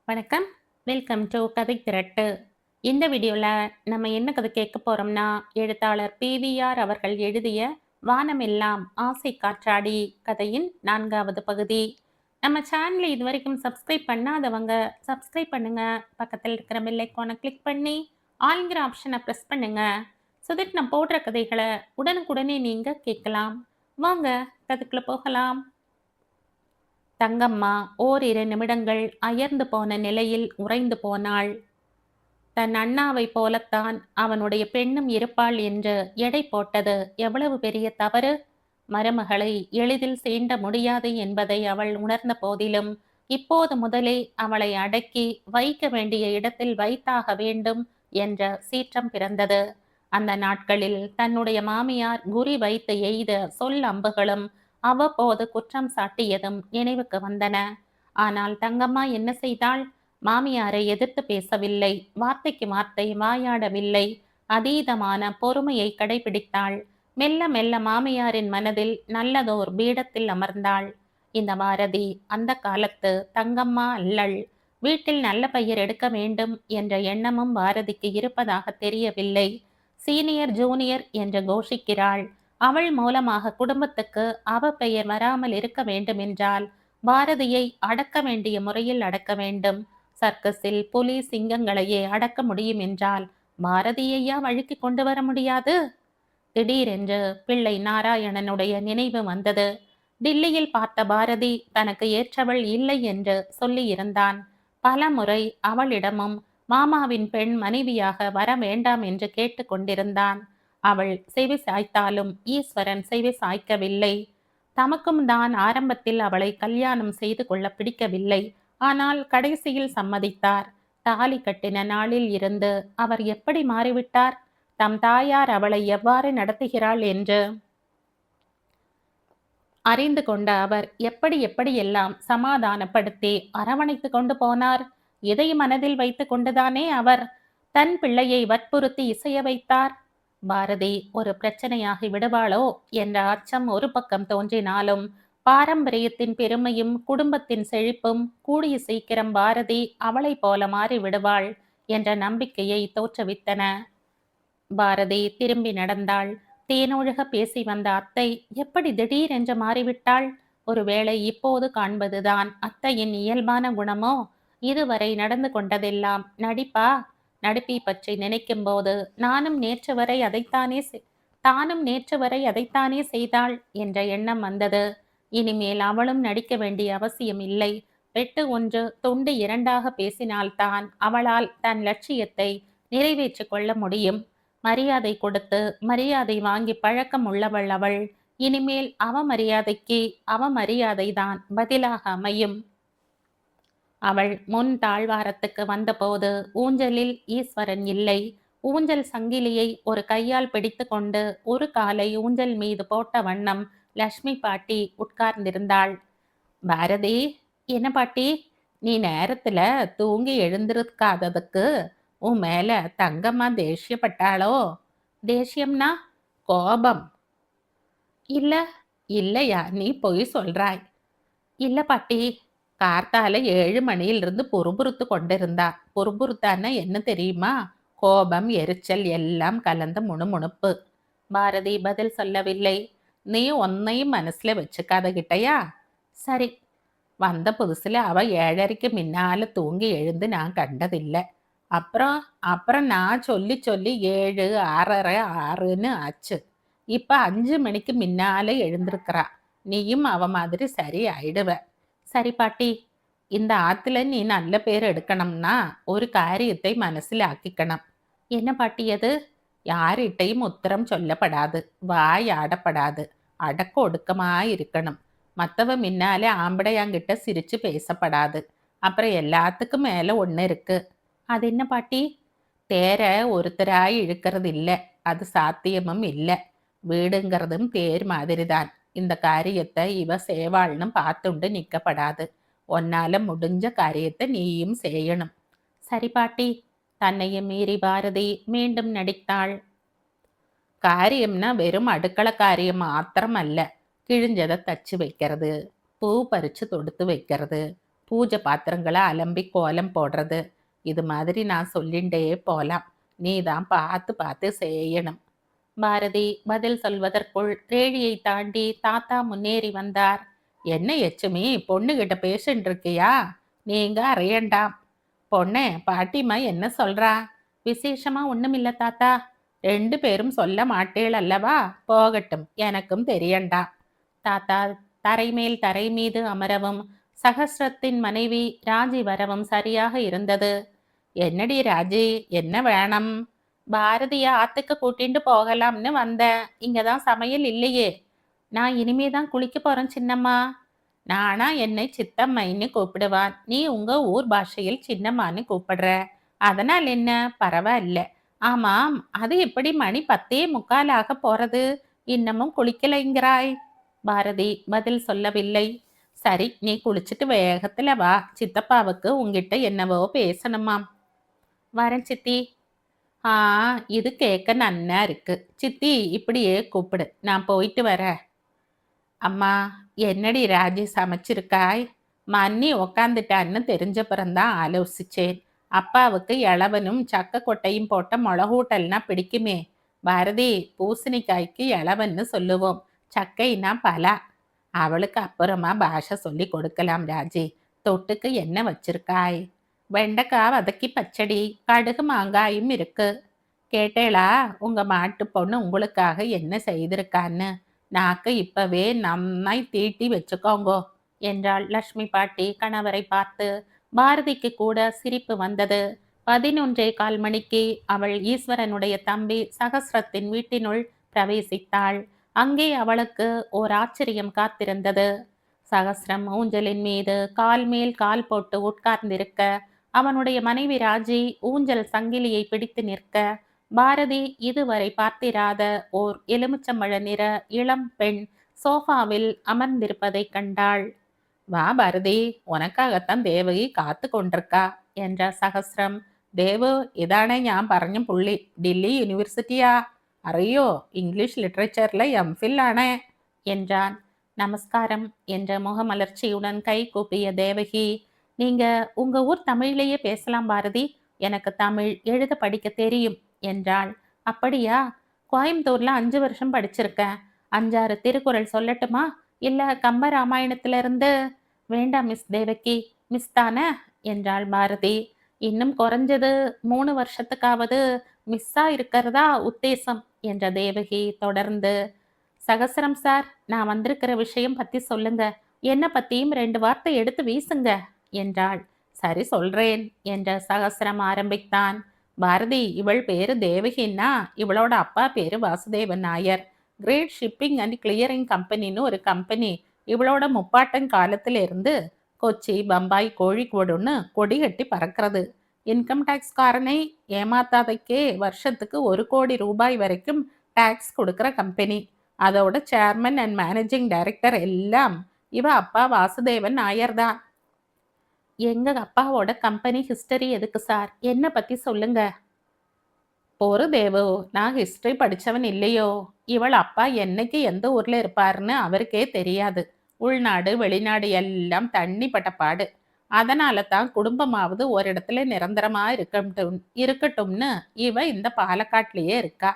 வணக்கம். Welcome to கதை திரட்டு. இந்த வீடியோவில் நம்ம என்ன கதை கேட்க போகிறோம்னா, எழுத்தாளர் பிவிஆர் அவர்கள் எழுதிய வானமெல்லாம் ஆசை காற்றாடி கதையின் 4வது பகுதி. நம்ம சேனலை இது வரைக்கும் சப்ஸ்கிரைப் பண்ணாதவங்க சப்ஸ்கிரைப் பண்ணுங்க. பக்கத்தில் இருக்கிற பெல் ஐக்கானை கிளிக் பண்ணி ஆல்ங்கிற ஆப்ஷனை ப்ரெஸ் பண்ணுங்க. ஸோ தட் நான் போடுற கதைகளை உடனுக்குடனே நீங்கள் கேட்கலாம். வாங்க கதைக்குள்ளே போகலாம். தங்கம்மா ஓரிரு நிமிடங்கள் அயர்ந்து போன நிலையில் உறைந்து போனாள். தன் அண்ணாவைப் போலத்தான் அவனுடைய பெண்ணும் இருப்பாள் என்று எடை போட்டது எவ்வளவு பெரிய தவறு! மருமகளை எளிதில் சீண்ட முடியாது என்பதை அவள் உணர்ந்த போதிலும், இப்போது முதலே அவளை அடக்கி வைக்க வேண்டிய இடத்தில் வைத்தாக வேண்டும் என்ற சீற்றம் பிறந்தது. அந்த நாட்களில் தன்னுடைய மாமியார் குறி வைத்து எய்த சொல் அம்புகளும் அவ்வப்போது குற்றம் சாட்டியதும் நினைவுக்கு வந்தன. ஆனால் தங்கம்மா என்ன செய்தாள்? மாமியாரை எதிர்த்து பேசவில்லை, வார்த்தைக்கு வார்த்தை வாயாடவில்லை, அதீதமான பொறுமையை கடைபிடித்தாள். மெல்ல மெல்ல மாமியாரின் மனதில் நல்லதோர் பீடத்தில் அமர்ந்தாள். இந்த பாரதி அந்த காலத்து தங்கம்மா அல்லள். வீட்டில் நல்ல பெயர் எடுக்க வேண்டும் என்ற எண்ணமும் பாரதிக்கு இருப்பதாக தெரியவில்லை. சீனியர் ஜூனியர் என்று கோஷிக்கிறாள். அவள் மூலமாக குடும்பத்துக்கு அவ பெயர் வராமல் இருக்க வேண்டுமென்றால் பாரதியை அடக்க வேண்டிய முறையில் அடக்க வேண்டும். சர்க்கஸில் புலி சிங்கங்களையே அடக்க முடியும் என்றால் பாரதியையா வழிக்கு கொண்டு வர முடியாது? திடீரென்று பிள்ளை நாராயணனுடைய நினைவு வந்தது. டில்லியில் பார்த்த பாரதி தனக்கு ஏற்றவள் இல்லை என்று சொல்லியிருந்தான். பல முறை அவளிடமும் மாமாவின் பெண் மனைவியாக வர வேண்டாம் என்று கேட்டு கொண்டிருந்தான். அவள் செவி சாய்த்தாலும் ஈஸ்வரன் செவி சாய்க்கவில்லை. தமக்கும் தான் ஆரம்பத்தில் அவளை கல்யாணம் செய்து கொள்ள பிடிக்கவில்லை. ஆனால் கடைசியில் சம்மதித்தார். தாலி கட்டின நாளில் இருந்து அவர் எப்படி மாறிவிட்டார்? தம் தாயார் அவளை எவ்வாறு நடத்துகிறாள் என்று அறிந்து கொண்ட அவர் எப்படியெல்லாம் சமாதானப்படுத்தி அரவணைத்து கொண்டு போனார். இதை மனதில் வைத்து கொண்டுதானே அவர் தன் பிள்ளையை வற்புறுத்தி இசைய வைத்தார். பாரதி ஒரு பிரச்சனையாகி விடுவாளோ என்ற அச்சம் ஒரு பக்கம் தோன்றினாலும், பாரம்பரியத்தின் பெருமையும் குடும்பத்தின் செழிப்பும் கூடிய சீக்கிரம் பாரதி அவளை போல மாறி விடுவாள் என்ற நம்பிக்கையை தோற்றுவித்தன. பாரதி திரும்பி நடந்தாள். தேனொழுக பேசி வந்த அத்தை எப்படி திடீரென்று மாறிவிட்டாள்? ஒருவேளை இப்போது காண்பதுதான் அத்தையின் இயல்பான குணமோ? இதுவரை நடந்து கொண்டதெல்லாம் நடிப்பா? நடிப்பை பற்றி நினைக்கும் போது தானும் நேற்று வரை அதைத்தானே செய்தாள் என்ற எண்ணம் வந்தது. இனிமேல் அவளும் நடிக்க வேண்டிய அவசியம் இல்லை. வெட்டு ஒன்று துண்டு இரண்டாக பேசினால்தான் அவளால் தன் லட்சியத்தை நிறைவேற்றிக் கொள்ள முடியும். மரியாதை கொடுத்து மரியாதை வாங்கி பழக்கம் உள்ளவள் அவள். இனிமேல் அவமரியாதைக்கு அவமரியாதைதான் பதிலாக அமையும். அவள் முன் தாழ்வாரத்துக்கு வந்தபோது ஊஞ்சலில் ஈஸ்வரன் இல்லை. ஊஞ்சல் சங்கிலியை ஒரு கையால் பிடித்து கொண்டு ஒரு காலை ஊஞ்சல் மீது போட்ட வண்ணம் லட்சுமி பாட்டி உட்கார்ந்திருந்தாள். பாரதி, என்ன பாட்டி, நீ நேரத்துல தூங்கி எழுந்திருக்காததுக்கு உன் மேல தங்கம்மா தேசியப்பட்டாளோ? தேசியம்னா கோபம் இல்ல? இல்லையா, நீ பொய் சொல்றாய். இல்ல பாட்டி, கார்த்தால 7 மணியிலிருந்து பொறுபுறுத்து கொண்டிருந்தா. பொறுபுறுத்தான்னா என்ன தெரியுமா? கோபம், எரிச்சல் எல்லாம் கலந்த முணுமுணுப்பு. பாரதி பதில் சொல்லவில்லை. நீ ஒன்னையும் மனசுல வச்சுக்காத கிட்டையா? சரி. வந்த புதுசுல அவ 7:30க்கு முன்னால தூங்கி எழுந்து நான் கண்டதில்லை. அப்புறம் அப்புறம் நான் சொல்லி 7, 6:30, 6ன்னு ஆச்சு. இப்ப 5 மணிக்கு முன்னால எழுந்திருக்கிறா. நீயும் அவ மாதிரி சரி ஆயிடுவ. சரி பாட்டி, இந்த ஆத்துல நீ நல்ல பேர் எடுக்கணும்னா ஒரு காரியத்தை மனசுல ஆக்கிக்கணும். என்ன பாட்டி அது? யார்கிட்டையும் உத்தரம் சொல்லப்படாது, வாய் ஆடப்படாது, அடக்க ஒடுக்கமா இருக்கணும். மற்றவ முன்னாலே ஆம்படையாங்கிட்ட சிரிச்சு பேசப்படாது. அப்புறம் எல்லாத்துக்கும் மேல ஒன்று இருக்கு. அது என்ன பாட்டி? தேர ஒருத்தராய் இழுக்கிறது இல்லை, அது சாத்தியமும் இல்லை. வீடுங்கிறதும் தேர் மாதிரிதான். இந்த காரியத்தை இவ சேவாள்னு பார்த்துண்டு நிற்கப்படாது. ஒன்னால முடிஞ்ச காரியத்தை நீயும் செய்யணும். சரி பாட்டி. தன்னையும் மீறி பாரதி மீண்டும் நடித்தாள். காரியம்னா வெறும் அடுக்களை காரியம் மாத்திரம் அல்ல. கிழிஞ்சதை தச்சு வைக்கிறது, பூ பறிச்சு தொடுத்து வைக்கிறது, பூஜை பாத்திரங்களை அலம்பி கோலம் போடுறது. இது மாதிரி நான் சொல்லிண்டே போலாம். நீ தான் பார்த்து பார்த்து செய்யணும். பாரதி பதில் சொல்வதற்குள் ரேழியை தாண்டி தாத்தா முன்னேறி வந்தார். என்ன எச்சுமி, பொண்ணுகிட்ட பேசிட்டு இருக்கியா? நீங்க அறையண்டாம். பொண்ணே, பாட்டிமா என்ன சொல்றா? விசேஷமா ஒண்ணுமில்ல தாத்தா. 2 பேரும் சொல்ல மாட்டேள் அல்லவா? போகட்டும், எனக்கும் தெரியண்டா. தாத்தா தரைமேல் தரை மீது அமரவும் சகஸ்ரத்தின் மனைவி ராஜி வரவும் சரியாக இருந்தது. என்னடி ராஜி, என்ன வேணும்? பாரதிய ஆத்துக்கு கூட்டிட்டு போகலாம்னு வந்தேன். இங்கதான் சமையல் இல்லையே. நான் இனிமேதான் குளிக்க போறேன் சின்னம்மா. நானா என்னை சித்தம்மைன்னு கூப்பிடுவான். நீ உங்க ஊர் பாஷையில் சின்னம்மான்னு கூப்பிடுற. அதனால் என்ன, பரவாயில்ல. ஆமாம், அது எப்படி மணி 10:45 போறது? இன்னமும் குளிக்கலைங்கிறாய்? பாரதி பதில் சொல்லவில்லை. சரி, நீ குளிச்சுட்டு வேகத்துல வா. சித்தப்பாவுக்கு உங்கிட்ட என்னவோ பேசணுமாம். வரேன் சித்தி. ஆ, இது கேட்க நன்னா இருக்கு. சித்தி இப்படியே கூப்பிடு. நான் போயிட்டு வரேன். அம்மா, என்னடி ராஜி சமைச்சிருக்காய்? மன்னி உக்காந்துட்டான்னு தெரிஞ்சப்புறம்தான் ஆலோசிச்சேன். அப்பாவுக்கு இளவனும் சக்க கொட்டையும் போட்ட மிளகூட்டல்னா பிடிக்குமே. பாரதி, பூசணிக்காய்க்கு இளவன்னு சொல்லுவோம், சக்கைனா பலா. அவளுக்கு அப்புறமா பாஷை சொல்லி கொடுக்கலாம் ராஜி. தொட்டுக்கு என்ன வச்சிருக்காய்? வெண்டைக்காய் வதக்கி பச்சடி, கடுகு மாங்காயும் இருக்கு. கேட்டேளா உங்க மாட்டு பொண்ணு உங்களுக்காக என்ன செய்திருக்கான்னு? நாக்கு இப்பவே நம்மை தீட்டி வச்சுக்கோங்கோ என்றாள் லட்சுமி பாட்டி கணவரை பார்த்து. பாரதிக்கு கூட சிரிப்பு வந்தது. 11:15 மணிக்கு அவள் ஈஸ்வரனுடைய தம்பி சகஸ்ரத்தின் வீட்டினுள் பிரவேசித்தாள். அங்கே அவளுக்கு ஓர் ஆச்சரியம் காத்திருந்தது. சகஸ்ரம் ஊஞ்சலின் மீது கால் மேல் கால் போட்டு உட்கார்ந்திருக்க, அவனுடைய மனைவி ராஜி ஊஞ்சல் சங்கிலியை பிடித்து நிற்க, பாரதி இதுவரை பார்த்திராத ஓர் எலுமிச்சம்பழ நிற இளம் பெண் சோஃபாவில் அமர்ந்திருப்பதைக் கண்டாள். வா பாரதி, உனக்காகத்தான் தேவகி காத்து கொண்டிருக்கா என்ற சகஸ்ரம். தேவு, இதானே ஞான் പറഞ്ഞ പുള്ളി. டில்லி யூனிவர்சிட்டியா? അറിയോ, இங்கிலீஷ் லிட்ரேச்சர்ல எம்ஃபில் ஆனே என்றான். நமஸ்காரம் என்ற முகமலர்ச்சியுடன் கை கூப்பிய தேவகி. நீங்க உங்க ஊர் தமிழிலேயே பேசலாம் பாரதி. எனக்கு தமிழ் எழுத படிக்க தெரியும் என்றாள். அப்படியா? கோயம்புத்தூர்ல 5 வருஷம் படிச்சிருக்கேன். 5-6 திருக்குறள் சொல்லட்டுமா? இல்ல கம்ப ராமாயணத்திலிருந்து? வேண்டாம் மிஸ் தேவகி. மிஸ் தானே என்றாள் பாரதி. இன்னும் குறைஞ்சது 3 வருஷத்துக்காவது மிஸ்ஸா இருக்கிறதா உத்தேசம் என்ற தேவகி தொடர்ந்து. சகசரம் சார், நான் வந்திருக்கிற விஷயம் பத்தி சொல்லுங்க. என்ன பத்தியும் 2 வார்த்தை எடுத்து வீசுங்க என்றாள். சரி சொல்றேன் என்ற சகசரம் ஆரம்பித்தான். பாரதி, இவள் பேரு தேவகின்னா இவளோட அப்பா பேரு Vasudevan Nair. Great shipping and clearing கம்பெனின்னு ஒரு கம்பெனி இவளோட முப்பாட்டன் காலத்துல இருந்து கொச்சி, பம்பாய், கோழிக்கோடுன்னு கொடி கட்டி பறக்கிறது. இன்கம் டேக்ஸ்காரனை ஏமாத்தாதைக்கே வருஷத்துக்கு 1 கோடி ரூபாய் வரைக்கும் டாக்ஸ் கொடுக்குற கம்பெனி. அதோட சேர்மன் அண்ட் மேனேஜிங் டைரக்டர் எல்லாம் இவ அப்பா வாசுதேவன் நாயர் தான். எங்க அப்பாவோட கம்பெனி ஹிஸ்டரி எதுக்கு சார்? என்ன பத்தி சொல்லுங்க. பொறு தேவு, நான் ஹிஸ்டரி படிச்சவன் இல்லையோ. இவள் அப்பா என்னைக்கு எந்த ஊர்ல இருப்பாருன்னு அவருக்கே தெரியாது. உள்நாடு வெளிநாடு எல்லாம் தண்ணி பட்ட பாடு. அதனால தான் குடும்பமாவது ஒரு இடத்துல நிரந்தரமா இருக்கட்டும்னு இவ இந்த பாலக்காட்லயே இருக்கா.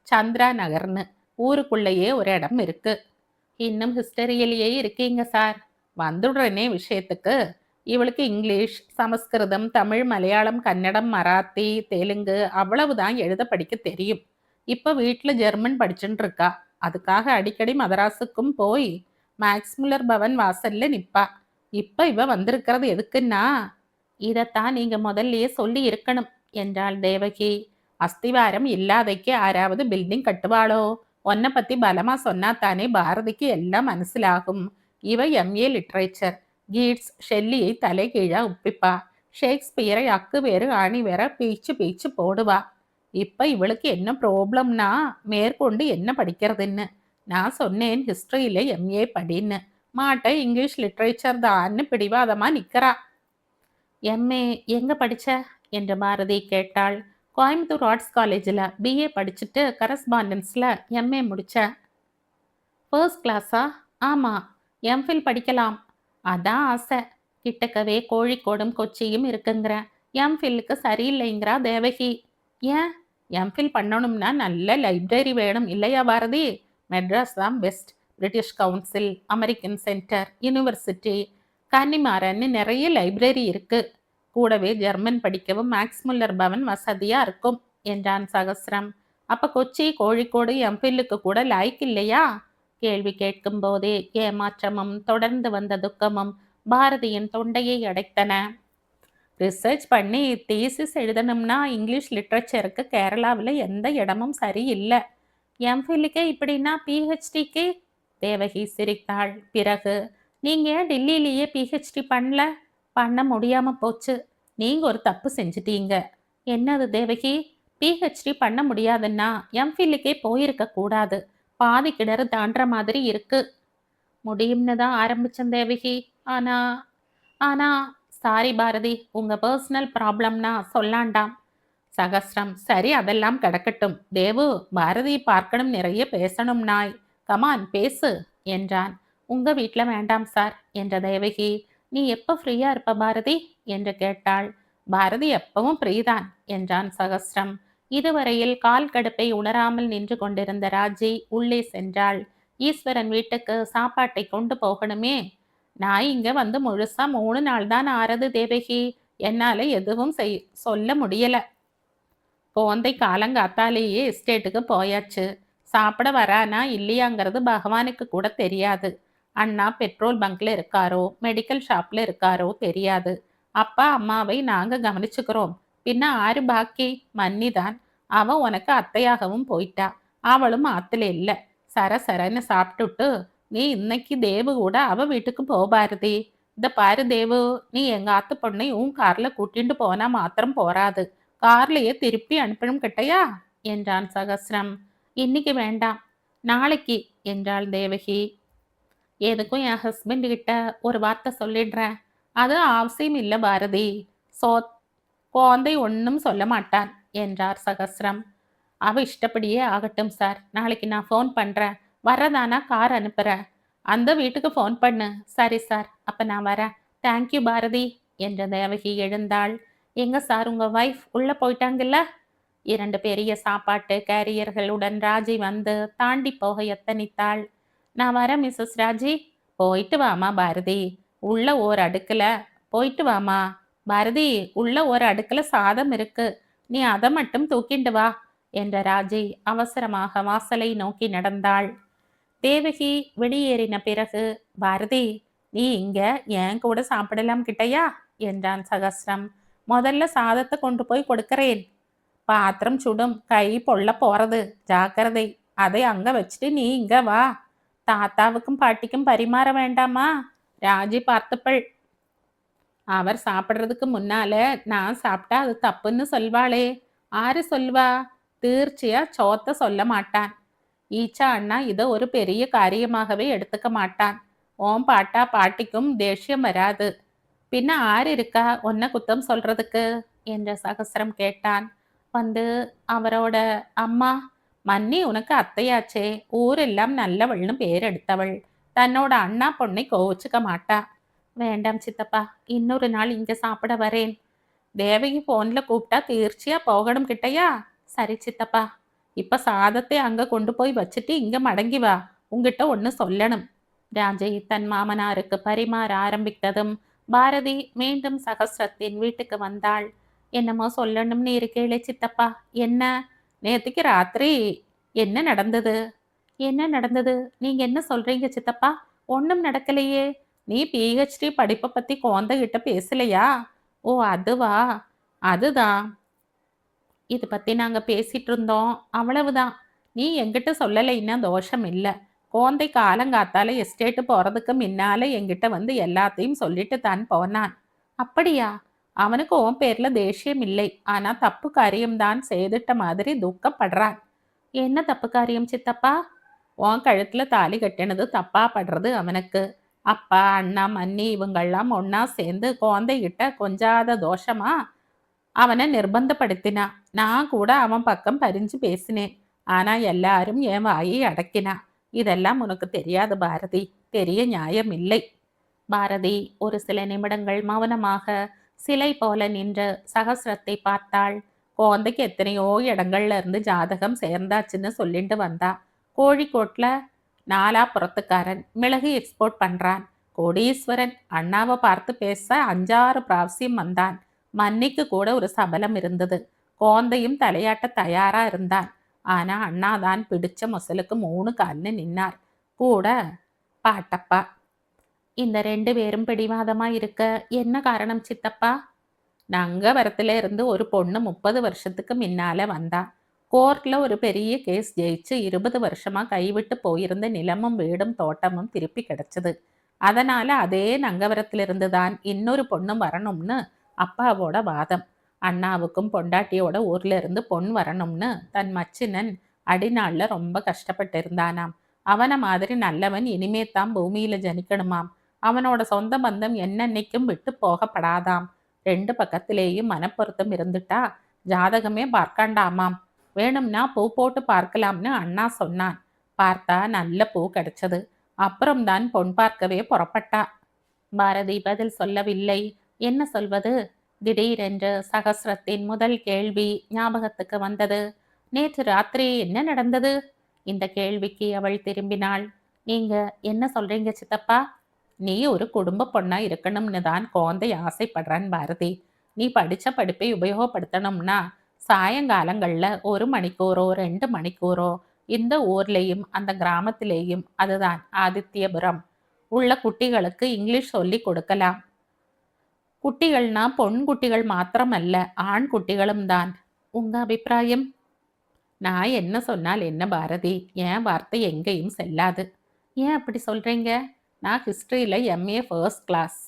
சந்திரா நகர்னு ஊருக்குள்ளேயே ஒரு இடம் இருக்கு. இன்னும் ஹிஸ்டரியிலேயே இருக்கீங்க சார். வந்துடுறேனே விஷயத்துக்கு. இவளுக்கு இங்கிலீஷ், சமஸ்கிருதம், தமிழ், மலையாளம், கன்னடம், மராத்தி, தெலுங்கு அவ்வளவுதான் எழுத படிக்க தெரியும். இப்ப வீட்டுல ஜெர்மன் படிச்சுட்டு இருக்கா. அதுக்காக அடிக்கடி மதராசுக்கும் போய் மேக்ஸ்முல்லர் பவன் வாசல்ல நிப்பா. இப்ப இவ வந்திருக்கிறது எதுக்குன்னா? இதத்தான் நீங்க முதல்லயே சொல்லி இருக்கணும் என்றாள் தேவகி. அஸ்திவாரம் இல்லாதைக்கு யாராவது பில்டிங் கட்டுவாளோ? உன்னை பத்தி பலமா சொன்னா தானே பாரதிக்கு எல்லாம் மனசிலாகும். இவ எம்ஏ லிட்ரேச்சர். கீட்ஸ் ஷெல்லியை தலைகீழா உப்பிப்பா. ஷேக்ஸ்பியரை அக்கு வேறு ஆணி வேற பீச்சு பீச்சு போடுவா. இப்ப இவளுக்கு என்ன ப்ராப்ளம்னா மேற்கொண்டு என்ன படிக்கிறதுன்னு. நான் சொன்னேன் ஹிஸ்டரியில எம்ஏ படின்னு. மாட்ட இங்கிலீஷ் லிட்ரேச்சர் தான்னு பிடிவாதமா நிக்கிறா. எம்ஏ எங்க படிச்ச என்று பாரதி கேட்டாள். கோயம்புத்தூர் ஆர்ட்ஸ் காலேஜில் பிஏ படிச்சுட்டு கரஸ்பாண்டன்ஸில் எம்ஏ முடித்தேன். ஃபர்ஸ்ட் கிளாஸா? ஆமாம். எம்ஃபில் படிக்கலாம். அதான் ஆசை. கிட்டக்கவே கோழிக்கோடும் கொச்சியும் இருக்குங்கிற. எம்ஃபில்லுக்கு சரியில்லைங்கிறா தேவகி. ஏன்? எம்ஃபில் பண்ணணும்னா நல்ல லைப்ரரி வேணும் இல்லையா பாரதி? மெட்ராஸ் தான் best. British council, American center, university, கன்னிமாரன்னு நிறைய லைப்ரரி இருக்கு. கூடவே ஜெர்மன் படிக்கவும் மேக்ஸ் முல்லர் பவன் வசதியா இருக்கும் என்றான் சகஸ்ரம். அப்ப கொச்சி, கோழிக்கோடு எம்ஃபில்லுக்கு கூட லாய்க்கு இல்லையா? கேள்வி கேட்கும் போதே ஏமாற்றமும் தொடர்ந்து வந்த துக்கமும் பாரதியின் தொண்டையை அடைத்தன. ரிசர்ச் பண்ணி தீசிஸ் எழுதணும்னா இங்கிலீஷ் லிட்ரேச்சருக்கு கேரளாவில் எந்த இடமும் சரியில்லை. எம்ஃபில்லுக்கே இப்படின்னா பிஹெச்டிக்கு? தேவகி சிரித்தாள். பிறகு, நீங்க ஏன் டெல்லியிலேயே பிஹெச்டி பண்ணல? பண்ண முடியாம போச்சு. நீங்க ஒரு தப்பு செஞ்சிட்டீங்க. என்னது தேவகி? பிஹெச்டி பண்ண முடியாதுன்னா எம்ஃபில்லுக்கே போயிருக்க கூடாது. பாதி கிணறு தாண்டுற மாதிரி இருக்கு. முடியும்னு தான் ஆரம்பிச்சேன் தேவகி. ஆனா ஆனா சாரி பாரதி, உங்க பர்சனல் ப்ராப்ளம்னா சொல்லாண்டாம். சகஸ்ரம், சரி அதெல்லாம் கிடக்கட்டும். தேவு, பாரதியை பார்க்கணும், நிறைய பேசணும் நாய். கமான் பேசு என்றான். உங்க வீட்டில் வேண்டாம் சார் என்ற தேவகி. நீ எப்போ ஃப்ரீயா இருப்ப பாரதி என்று கேட்டாள். பாரதி எப்பவும் ஃப்ரீதான் என்றான் சகஸ்ரம். இதுவரையில் கால் கடுப்பை உணராமல் நின்று கொண்டிருந்த ராஜி உள்ளே சென்றாள். ஈஸ்வரன் வீட்டுக்கு சாப்பாட்டை கொண்டு போகணுமே. நான் இங்க வந்து முழுசா 3 நாள் தான் ஆறது தேவகி. என்னால எதுவும் சொல்ல முடியல. போந்தை காலங்காத்தாலேயே எஸ்டேட்டுக்கு போயாச்சு. சாப்பிட வரானா இல்லையாங்கிறது பகவானுக்கு கூட தெரியாது. அண்ணா பெட்ரோல் பங்க்ல இருக்காரோ மெடிக்கல் ஷாப்ல இருக்காரோ தெரியாது. அப்பா அம்மாவை நாங்க கவனிச்சுக்கிறோம். பின்ன ஆறு பாக்கி? மன்னிதான். அவ உனக்கு அத்தையாகவும் போயிட்டா. அவளும் ஆத்துல இல்ல. சரசரன்னு சாப்பிட்டுட்டு நீ இன்னைக்கு தேவு கூட அவ வீட்டுக்கு போபாருதி. இத பாரு தேவு, நீ எங்க ஆத்து பொண்ணை உன் கார்ல கூட்டிட்டு போனா மாத்திரம் போராது. கார்லயே திருப்பி அனுப்பணும் கிட்டையா என்றான் சகஸ்ரம். இன்னைக்கு வேண்டாம், நாளைக்கு என்றாள் தேவகி. எதுக்கும் என் ஹஸ்பண்ட் கிட்ட ஒரு வார்த்தை சொல்லிடுறேன். அது அவசியம் இல்லை பாரதி. சோ குழந்தை ஒன்றும் சொல்ல மாட்டான் என்றார் சகஸ்ரம். அவ இஷ்டப்படியே ஆகட்டும் சார். நாளைக்கு நான் ஃபோன் பண்றேன். வரதானா கார் அனுப்புறேன். அந்த வீட்டுக்கு ஃபோன் பண்ணு. சரி சார், அப்ப நான் வரேன். தேங்க்யூ பாரதி என்ற தேவகி எழுந்தாள். எங்க சார், உங்க வைஃப் உள்ள போயிட்டாங்கல்ல? 2 பெரிய சாப்பாட்டு கேரியர்களுடன் ராஜி வந்து தாண்டி போக எத்தனித்தாள். நான் வரேன் மிஸ்ஸஸ் ராஜி. போயிட்டு வாமா பாரதி. உள்ள ஓர் அடுக்குல போயிட்டு வாமா பாரதி. உள்ள ஒரு அடுக்குல சாதம் இருக்கு. நீ அதை மட்டும் தூக்கிண்டு வா என்ற ராஜி அவசரமாக வாசலை நோக்கி நடந்தாள். தேவகி வெளியேறின பிறகு, பாரதி நீ இங்க என் கூட சாப்பிடலாம் கிட்டையா என்றான் சகஸ்ரம். முதல்ல சாதத்தை கொண்டு போய் கொடுக்கிறேன். பாத்திரம் சுடும், கை பொள்ள போறது, ஜாக்கிரதை. அதை அங்க வச்சுட்டு நீ இங்க வா. தாத்தாவுக்கும் பாட்டிக்கும் பரிமாற வேண்டாமா? ராஜி பார்த்தப்பள். அவர் சாப்பிட்றதுக்கு முன்னால நான் சாப்பிட்டா அது தப்புன்னு சொல்வாளே. ஆறு சொல்வா? தீர்ச்சியா சோத்த சொல்ல மாட்டான். ஈச்சா அண்ணா இதை ஒரு பெரிய காரியமாகவே எடுத்துக்க மாட்டான். ஓம் பாட்டா பாட்டிக்கும் தேஷ்யம் வராது. பின்ன ஆறு இருக்கா ஒன்ன குத்தம் சொல்றதுக்கு என்ற சகஸ்ரம் கேட்டான். வந்து அவரோட அம்மா. மன்னி உனக்கு அத்தையாச்சே, ஊரெல்லாம் நல்லவள்னு பேர் எடுத்தவள். தன்னோட அண்ணா பொண்ணை கோவிச்சுக்க மாட்டா. வேண்டாம் சித்தப்பா, இன்னொரு நாள் இங்க சாப்பிட வரேன். தேவகி போன்ல கூப்பிட்டா தீர்ச்சியா போகணும் கிட்டையா? சரி சித்தப்பா. இப்ப சாதத்தை அங்க கொண்டு போய் வச்சுட்டு இங்க மடங்கி வா. உங்ககிட்ட ஒன்னு சொல்லணும். ராஜை தன் மாமனாருக்கு பரிமாற ஆரம்பித்ததும் பாரதி மீண்டும் சகஸ்ரத்தின் வீட்டுக்கு வந்தாள். என்னமோ சொல்லணும்னு இருக்கேளே சித்தப்பா. என்ன? நேத்துக்கு ராத்திரி என்ன நடந்தது? என்ன நடந்தது? நீங்க என்ன சொல்றீங்க சித்தப்பா? ஒன்றும் நடக்கலையே. நீ பிஹெச்டி படிப்பை பத்தி குழந்தைகிட்ட பேசலையா? ஓ அதுவா? அதுதான். இது பத்தி நாங்க பேசிட்டு இருந்தோம், அவ்வளவுதான். நீ என்கிட்ட சொல்லலைன்னா தோஷம் இல்லை. குழந்தை காலங்காத்தால எஸ்டேட்டு போறதுக்கு முன்னால என்கிட்ட வந்து எல்லாத்தையும் சொல்லிட்டு தான் போனான். அப்படியா? அவனுக்கு உன் பேர்ல தேசியம் இல்லை. ஆனா தப்பு காரியம்தான் செய்துட்ட மாதிரி துக்கப்படுறான். என்ன தப்பு காரியம் சித்தப்பா? உன் கழுத்துல தாலி கட்டினது தப்பா படுறது அவனுக்கு. அப்பா அண்ணா மன்னி இவங்கெல்லாம் ஒன்னா சேர்ந்து குழந்தைகிட்ட கொஞ்சாத தோஷமா அவனை நிர்பந்தப்படுத்தினா. நான் கூட அவன் பக்கம் பறிஞ்சு பேசினேன். ஆனா எல்லாரும் என் வாயை அடக்கினா. இதெல்லாம் உனக்கு தெரியாது பாரதி. பெரிய நியாயம் இல்லை. பாரதி ஒரு சில நிமிடங்கள் மௌனமாக சிலை போல நின்று சகஸ்ரத்தை பார்த்தாள். குழந்தைக்கு எத்தனையோ இடங்கள்ல இருந்து ஜாதகம் சேர்ந்தாச்சுன்னு சொல்லிட்டு வந்தா. கோழிக்கோட்ல நாலாபுரத்துக்காரன் மிளகு எக்ஸ்போர்ட் பண்றான். கோடீஸ்வரன் அண்ணாவை பார்த்து பேச 5-6 பிராவசியம் வந்தான். மன்னிக்கு கூட ஒரு சபலம் இருந்தது. குழந்தையும் தலையாட்ட தயாரா இருந்தான். ஆனா அண்ணாதான் பிடிச்ச முசலுக்கு 3 கால்னு நின்னார். கூட பாட்டப்பா. இந்த 2 பேரும் பிடிவாதமா இருக்க என்ன காரணம் சித்தப்பா? நங்கவரத்துல இருந்து ஒரு பொண்ணு 30 வருஷத்துக்கு முன்னால வந்தா. கோர்ட்ல ஒரு பெரிய கேஸ் ஜெயிச்சு 20 வருஷமா கைவிட்டு போயிருந்த நிலமும் வீடும் தோட்டமும் திருப்பி கிடைச்சது. அதனால அதே நங்கவரத்திலிருந்து தான் இன்னொரு பொண்ணும் வரணும்னு அப்பாவோட வாதம். அண்ணாவுக்கும் பொண்டாட்டியோட ஊர்ல இருந்து பொன் வரணும்னு தன் மச்சினன் அடிநாள்ல ரொம்ப கஷ்டப்பட்டு இருந்தானாம். அவன மாதிரி நல்லவன் இனிமே தான் பூமியில ஜனிக்கணுமாம். அவனோட சொந்த பந்தம் என்னன்னைக்கும் விட்டு போகப்படாதாம். 2 பக்கத்திலேயும் மனப்பொருத்தம் இருந்துட்டா ஜாதகமே பார்க்காண்டாமாம். வேணும்னா பூ போட்டு பார்க்கலாம்னு அண்ணா சொன்னான். பார்த்தா நல்ல பூ கிடைச்சது. அப்புறம்தான் பொன் பார்க்கவே புறப்பட்டா. பாரதி பதில் சொல்லவில்லை. என்ன சொல்வது? திடீரென்று சகஸ்ரத்தின் முதல் கேள்வி ஞாபகத்துக்கு வந்தது. நேற்று ராத்திரி என்ன நடந்தது? இந்த கேள்விக்கு அவள் திரும்பினாள். நீங்க என்ன சொல்றீங்க சித்தப்பா? நீ ஒரு குடும்ப பொண்ணா இருக்கணும்னு தான் குழந்தை ஆசைப்படுறான் பாரதி. நீ படிச்ச படிப்பை உபயோகப்படுத்தணும்னா சாயங்காலங்கள்ல 1 மணிக்கூரோ 2 மணிக்கூரோ இந்த ஊர்லேயும் அந்த கிராமத்திலேயும் அதுதான் ஆதித்யபுரம் உள்ள குட்டிகளுக்கு இங்கிலீஷ் சொல்லி கொடுக்கலாம். குட்டிகள்னா பொன் குட்டிகள் மாத்திரமல்ல, ஆண் குட்டிகளும் தான். உங்க அபிப்பிராயம்? நான் என்ன சொன்னால் என்ன பாரதி? என் வார்த்தை எங்கேயும் செல்லாது. ஏன் அப்படி சொல்றீங்க? நான் ஹிஸ்டரியில எம்ஏ ஃபர்ஸ்ட் கிளாஸ்.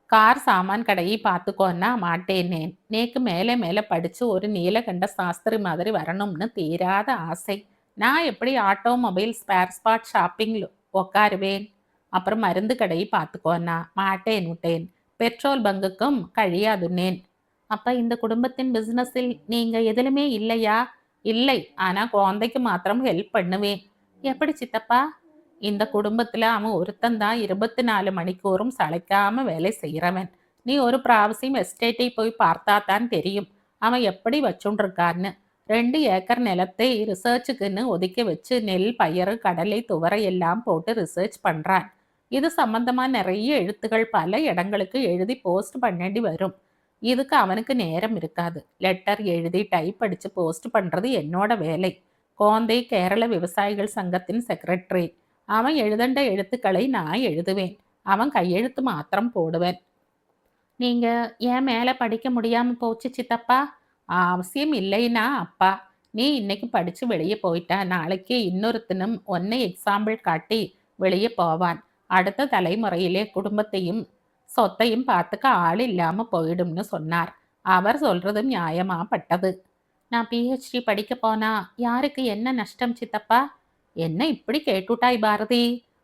கார் சாமான் கடையை பார்த்துக்கோன்னா மாட்டேனேன். நேக்கு மேலே மேலே படித்து ஒரு நீலகண்ட சாஸ்திரி மாதிரி வரணும்னு தீராத ஆசை. நான் எப்படி ஆட்டோமொபைல் ஸ்பேர் ஸ்பாட் ஷாப்பிங்கில் உக்காருவேன்? அப்புறம் மருந்து கடையை பார்த்துக்கோன்னா மாட்டேன் விட்டேன். பெட்ரோல் பங்குக்கும் கழியாதுன்னேன். அப்போ இந்த குடும்பத்தின் பிஸ்னஸில் நீங்கள் எதிலுமே இல்லையா? இல்லை, ஆனால் குழந்தைக்கு மாத்திரம் ஹெல்ப் பண்ணுவேன். எப்படி சித்தப்பா? இந்த குடும்பத்துல அவன் ஒருத்தந்தான் 24 மணிக்கூறும் சளைக்காம வேலை செய்யறவன். நீ ஒரு பிராவசியம் எஸ்டேட்டை போய் பார்த்தா தான் தெரியும் அவன் எப்படி வச்சுருக்கான்னு. 2 ஏக்கர் நிலத்தை ரிசர்ச்சுக்குன்னு ஒதுக்கி வச்சு நெல் பயிறு கடலை துவரை எல்லாம் போட்டு ரிசர்ச் பண்றான். இது சம்பந்தமா நிறைய எழுத்துகள் பல இடங்களுக்கு எழுதி போஸ்ட் பண்ணி வரும். இதுக்கு அவனுக்கு நேரம் இருக்காது. லெட்டர் எழுதி டைப் அடிச்சு போஸ்ட் பண்றது என்னோட வேலை. கோந்தை கேரள விவசாயிகள் சங்கத்தின் செக்ரட்டரி. அவன் எழுதண்ட எழுத்துக்களை நான் எழுதுவேன். அவன் கையெழுத்து மாத்திரம் போடுவேன். நீங்க ஏன் மேல படிக்க முடியாம போச்சு சித்தப்பா? அவசியம் இல்லைன்னா அப்பா, நீ இன்னைக்கு படிச்சு வெளியே போயிட்ட, நாளைக்கு இன்னொருத்தனும் உன்னை எக்ஸாம்பிள் காட்டி வெளியே போவான். அடுத்த தலைமுறையிலே குடும்பத்தையும் சொத்தையும் பார்த்துக்க ஆள் இல்லாம போயிடும்னு சொன்னார். அவர் சொல்றதும் நியாயமா பட்டது. நான் பிஹெச்டி படிக்க போனா யாருக்கு என்ன நஷ்டம் சித்தப்பா? என்ன இப்படி கேட்டுட்டாய் பாரதி?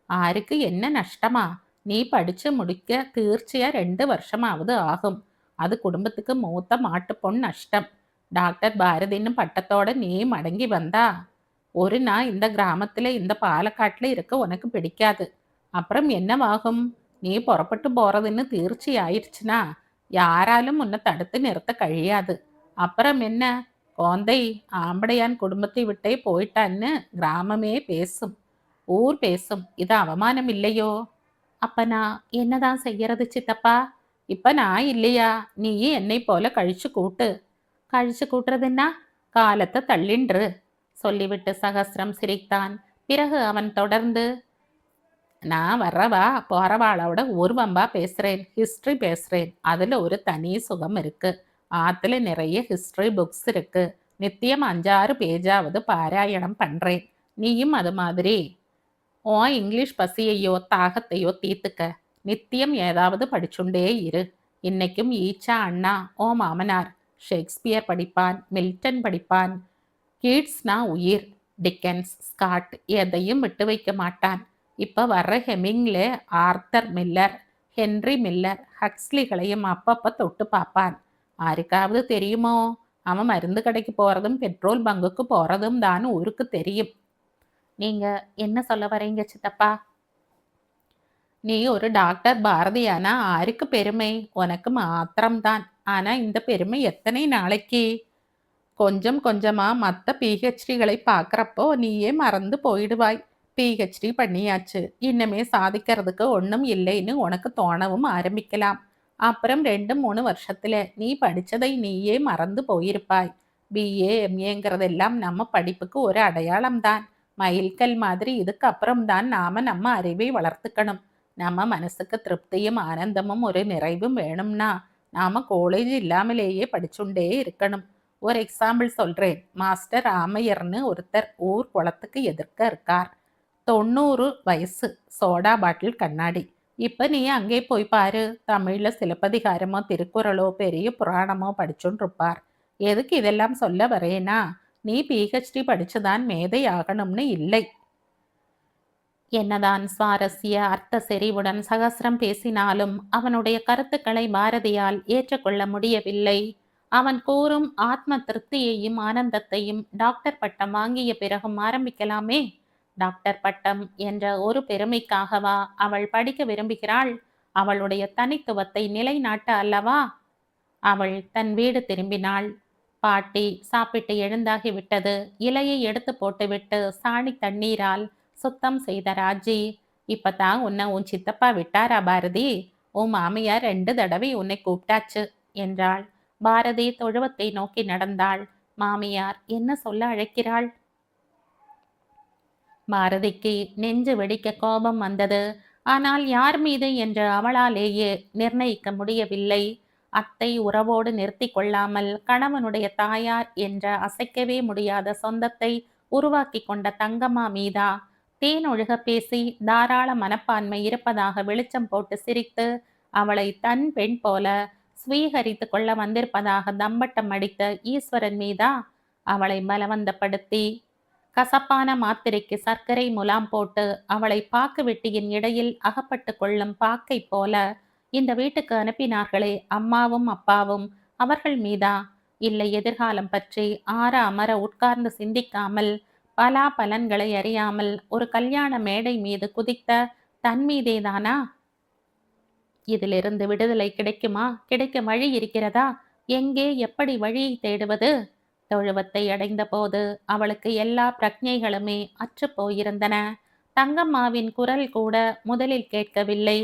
ஆருக்கு என்ன நஷ்டமா? நீ படிச்சு முடிக்க தீர்ச்சியா 2 வருஷமாவது ஆகும். அது குடும்பத்துக்கு மூத்த மாட்டுப்பொன் நஷ்டம். டாக்டர் பாரதின்னு பட்டத்தோட நீ மடங்கி வந்தா ஒரு நாள் இந்த கிராமத்துல இந்த பாலக்காட்டுல இருக்க உனக்கு பிடிக்காது. அப்புறம் என்னவாகும்? நீ புறப்பட்டு போறதுன்னு தீர்ச்சி ஆயிடுச்சுன்னா யாராலும் உன்னை தடுத்து நிறுத்த കഴിயாது. அப்புறம் என்ன? கோந்தை ஆம்படையான் குடும்பத்தை விட்டே போயிட்டான்னு கிராமமே பேசும், ஊர் பேசும். இது அவமானம் இல்லையோ? அப்ப நான் என்னதான் செய்யறது சித்தப்பா? இப்ப நான் இல்லையா? நீயே என்னை போல கழிச்சு கூட்டு. கழிச்சு கூட்டுறதுன்னா காலத்தை தள்ளின்று சொல்லிவிட்டு சகஸ்ரம் சிரித்தான். பிறகு அவன் தொடர்ந்து, நான் வர்றவா போறவாளோட ஊர்வம்பா பேசுறேன், ஹிஸ்டரி பேசுறேன். அதுல ஒரு தனி சுகம் இருக்கு. ஆத்துல நிறைய ஹிஸ்டரி புக்ஸ் இருக்கு. நித்தியம் 5-6 பேஜாவது பாராயணம் பண்றேன். நீயும் அது மாதிரி உன் இங்கிலீஷ் பசியையோ தாகத்தையோ தீர்த்துக்க நித்தியம் ஏதாவது படிச்சுண்டே இரு. இன்னைக்கும் ஈச்சா அண்ணா ஓ மாமனார் ஷேக்ஸ்பியர் படிப்பான், மில்டன் படிப்பான். கீட்ஸ்னா உயிர். டிக்கன்ஸ், ஸ்காட் எதையும் விட்டு வைக்க மாட்டான். இப்போ வர்ற ஹெமிங்லே, ஆர்த்தர் மில்லர், ஹென்றி மில்லர், ஹக்ஸ்லிகளையும் அப்பப்போ தொட்டு பார்ப்பான். யாருக்காவது தெரியுமோ? அவன் மருந்து கடைக்கு போகிறதும் பெட்ரோல் பங்குக்கு போகிறதும் தான் ஊருக்கு தெரியும். நீங்க என்ன சொல்ல வரீங்க சித்தப்பா? நீ ஒரு டாக்டர் பாரதியானா ஆருக்கு பெருமை? உனக்கு மாத்திரம்தான். ஆனா இந்த பெருமை எத்தனை நாளைக்கு? கொஞ்சம் கொஞ்சமா மத்த பிஹெச்டிகளை பார்க்கறப்போ நீயே மறந்து போயிடுவாய். பிஹெச்டி பண்ணியாச்சு. இன்னுமே சாதிக்கிறதுக்கு ஒண்ணும் இல்லைன்னு உனக்கு தோணவும் ஆரம்பிக்கலாம். அப்புறம் 2, 3 வருஷத்துல நீ படிச்சதை நீயே மறந்து போயிருப்பாய். பிஏ, எம்ஏங்கிறதெல்லாம் நம்ம படிப்புக்கு ஒரு அடையாளம் தான். மைல்கல் மாதிரி இதுக்கு அப்புறம் தான் நாம நம்ம அறிவை வளர்த்துக்கணும். நம்ம மனசுக்கு திருப்தியும் ஆனந்தமும் ஒரு நிறைவும் வேணும்னா நாம காலேஜ் இல்லாமலேயே படிச்சுண்டே இருக்கணும். ஒரு எக்ஸாம்பிள் சொல்றேன். மாஸ்டர் ராமையர்னு ஒருத்தர் ஊர் குளத்துக்கு எதிர்க்க இருக்கார். 90 வயசு. சோடா பாட்டில் கண்ணாடி. இப்ப நீ அங்கே போய் பாரு. தமிழ்ல சிலப்பதிகாரமோ திருக்குறளோ பெரிய புராணமோ படிச்சுன்னு இருப்பார். எதுக்கு இதெல்லாம் சொல்ல வரேனா, நீ பிஹெச்டி படிச்சுதான் மேதை ஆகணும்னு இல்லை. என்னதான் சுவாரஸ்ய அர்த்த செறிவுடன் சகஸ்ரம் பேசினாலும் அவனுடைய கருத்துக்களை பாரதியால் ஏற்றுக்கொள்ள முடியவில்லை. அவன் கூறும் ஆத்ம திருப்தியையும் ஆனந்தத்தையும் டாக்டர் பட்டம் வாங்கிய பிறகும் ஆரம்பிக்கலாமே. டாக்டர் பட்டம் என்ற ஒரு பெருமைக்காகவா அவள் படிக்க விரும்புகிறாள்? அவளுடைய தனித்துவத்தை நிலைநாட்ட அல்லவா? அவள் தன் வீடு திரும்பினாள். பாட்டி சாப்பிட்டு எழுந்தாகிவிட்டது. இலையை எடுத்து போட்டுவிட்டு சாணி தண்ணீரால் சுத்தம் செய்த ராஜி, இப்பதான் உன்னை உன் சித்தப்பா விட்டாரா பாரதி? உன் மாமியார் 2 தடவை உன்னை கூப்பிட்டாச்சு என்றாள். பாரதி தொழுவத்தை நோக்கி நடந்தாள். மாமியார் என்ன சொல்ல அழைக்கிறாள்? பாரதிக்கு நெஞ்சு வெடிக்க கோபம் வந்தது. ஆனால் யார் மீது என்று அவளாலேயே நிர்ணயிக்க முடியவில்லை. அத்தை உறவோடு நிறுத்தி கொள்ளாமல் கணவனுடைய தாயார் என்ற அசைக்கவே முடியாத சொந்தத்தை உருவாக்கி கொண்ட தங்கம்மா மீதா? தேனொழுக பேசி தாராள மனப்பான்மை இருப்பதாக வெளிச்சம் போட்டு சிரித்து அவளை தன் பெண் போல ஸ்வீகரித்து கொள்ள வந்திருப்பதாக தம்பட்டம் அடித்த ஈஸ்வரன் மீதா? அவளை பலவந்தப்படுத்தி கசப்பான மாத்திரைக்கு சர்க்கரை முலாம் போட்டு அவளை பாக்கு வெட்டியின் இடையில் அகப்பட்டு கொள்ளும் பாக்கை போல இந்த வீட்டுக்கு அனுப்பினார்களே அம்மாவும் அப்பாவும், அவர்கள் மீதா? இல்லை எதிர்காலம் பற்றி ஆற அமர உட்கார்ந்து சிந்திக்காமல் பலா பலன்களை அறியாமல் ஒரு கல்யாண மேடை மீது குதித்த தன் மீதேதானா? இதிலிருந்து விடுதலை கிடைக்குமா? கிடைக்க வழி இருக்கிறதா? எங்கே எப்படி வழியை தேடுவது? தொழுவத்தை அடைந்த போது அவளுக்கு எல்லா பிரக்ஞைகளுமே அற்று போயிருந்தன. தங்கம்மாவின் குரல் கூட முதலில் கேட்கவில்லை.